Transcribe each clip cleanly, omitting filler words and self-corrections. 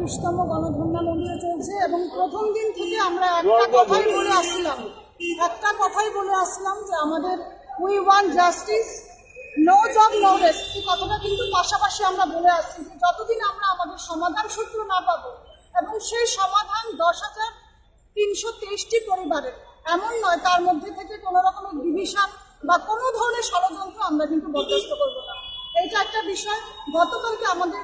19তম গণধর্ণা মঞ্চ চলছে এবং প্রথম দিন থেকে আমরা একটা কথাই বলে আসছিলাম যে আমাদের we want justice, no job no rest. এই কথাটা কিন্তু পাশাপাশি আমরা বলে আসছি যে যতদিন আমরা আমাদের সমাধান সূত্র না পাবো, এবং সেই সমাধান 10,323টি পরিবারের, এমন নয় তার মধ্যে থেকে কোনো রকমের ডিভিশন বা কোনো ধরনের ষড়যন্ত্র আমরা কিন্তু বরদাস্ত করবো না। এইটা একটা বিষয়। গতকালকে আমাদের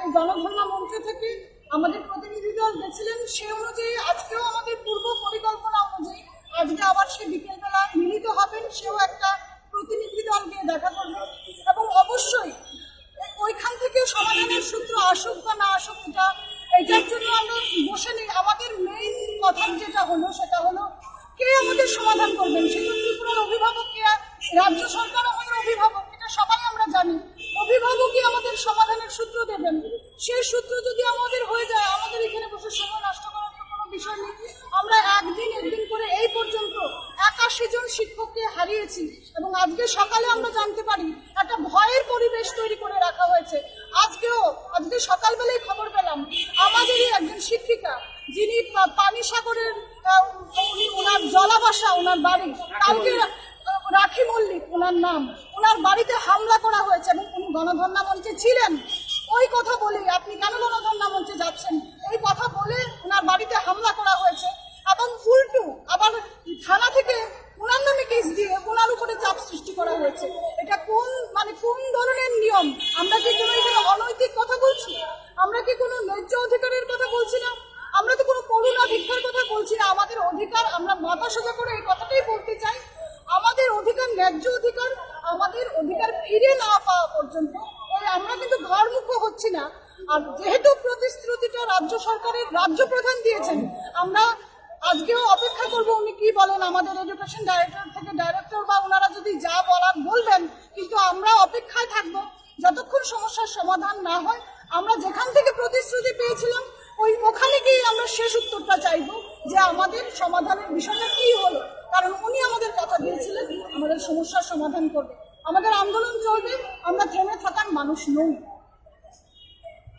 এই গণধর্ণা মঞ্চ থেকে আমাদের প্রতিনিধি দল গেছিলেন, সে অনুযায়ী আজকেও আমাদের পূর্ব পরিকল্পনা অনুযায়ী আজকে আবার সে বিকেলবেলা মিলিত হবেন, সেও একটা প্রতিনিধি দল গিয়ে দেখা করবেন এবং অবশ্যই ওইখান থেকে সমাধানের সূত্র আসুক বা না আসুক এটার জন্য আমরা বসে নেই। আমাদের মেইন কথা যেটা হলো সেটা হলো কে আমাদের সমাধান করবেন। সেটা ত্রিপুরার অভিভাবক কে, রাজ্য সরকার আমাদের অভিভাবক, এটা সবাই আমরা জানি। অভিভাবকই আমাদের সমাধানের সূত্র দেবেন। সেই সূত্র যদি আমাদের হয়ে যায়, আমাদের এখানে বসে সময় নষ্ট করার তো কোনো বিষয় নেই। আমরা একদিন করে এই পর্যন্ত 81 জন শিক্ষককে হারিয়েছি এবং আজকে সকালে আমরা জানতে পারি একটা ভয়ের পরিবেশ তৈরি করে রাখা হয়েছে। আজকে সকালবেলায় খবর পেলাম আমাদেরই একজন শিক্ষিকা, যিনি পানিসাগরের ওনার জলাবাসা, ওনার বাড়ি, কালকে রাখি মল্লিক ওনার নাম, ওনার বাড়িতে হামলা করা হয়েছে এবং উনি গণধর্ণা মঞ্চে ছিলেন। ওই কথা বলে আপনি কেন গণধর্ণা মঞ্চে যাচ্ছেন, এই কথা বলে ওনার বাড়িতে হামলা করা হয়েছে এবং উল্টো আবার থানা থেকে ওনার নামে কেস দিয়ে ওনার উপরে চাপ সৃষ্টি করা হয়েছে। এটা কোন ধরনের নিয়ম? আমরা কি কোনো এখানে অনৈতিক কথা বলছি? আমরা কি কোনো ন্যায্য অধিকারের কথা বলছি না? আমরা তো কোনো করুণাধিকার কথা বলছি না। আমাদের অধিকার, আমরা মাথা সোজা করে এই কথাটাই বলতে চাই, আমাদের অধিকার, ন্যায্য অধিকার, আমাদের অধিকার ফিরে না পাওয়া পর্যন্ত আমরা কিন্তু ঘরমুখো হচ্ছি না। আর যেহেতু প্রতিশ্রুতিটা রাজ্য সরকারের রাজ্য প্রধান দিয়েছেন, আমরা আজকেও অপেক্ষা করব উনি কি বলেন। আমাদের এডুকেশন ডাইরেক্টর থেকে ডাইরেক্টর বা ওনারা যদি যা বলার বলবেন, কিন্তু আমরা অপেক্ষায় থাকবো যতক্ষণ সমস্যার সমাধান না হয়। আমরা যেখান থেকে প্রতিশ্রুতি পেয়েছিলাম ওখানে গিয়ে আমরা শেষ উত্তরটা চাইবো যে আমাদের সমাধানের বিষয়টা কি হলো, কারণ উনি আমাদের কথা দিয়েছিলেন আমাদের সমস্যার সমাধান করবে। আমাদের আন্দোলন চলবে, আমরা থেমে থাকার মানুষ নই।